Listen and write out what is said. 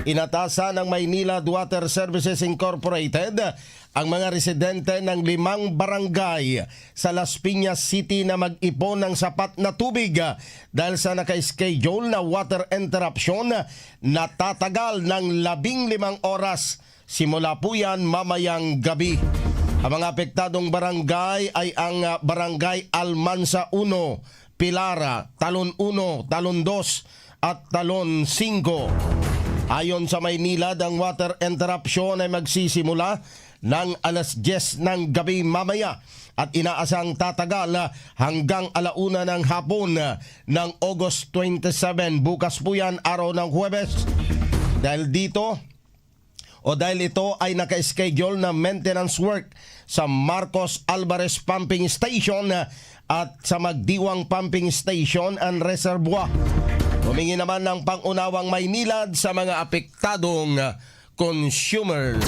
Inatasan ng Maynilad Water Services Incorporated ang mga residente ng 5 barangay sa Las Piñas City na mag-ipon ng sapat na tubig dahil sa naka-schedule na water interruption na tatagal ng 15 oras. Simula po yan mamayang gabi. Ang mga apektadong barangay ay ang Barangay Almansa 1, Pilara, Talon 1, Talon 2 at Talon 5. Ayon sa Maynilad, ang water interruption ay magsisimula ng alas 10 ng gabi mamaya at inaasang tatagal hanggang 1:00 ng hapon ng August 27. Bukas po yan, araw ng Huwebes. Dahil ito ay naka-schedule na maintenance work sa Marcos Alvarez Pumping Station at sa Magdiwang Pumping Station and Reservoir. Humingi naman ng pangunawang Maynilad sa mga apektadong consumers.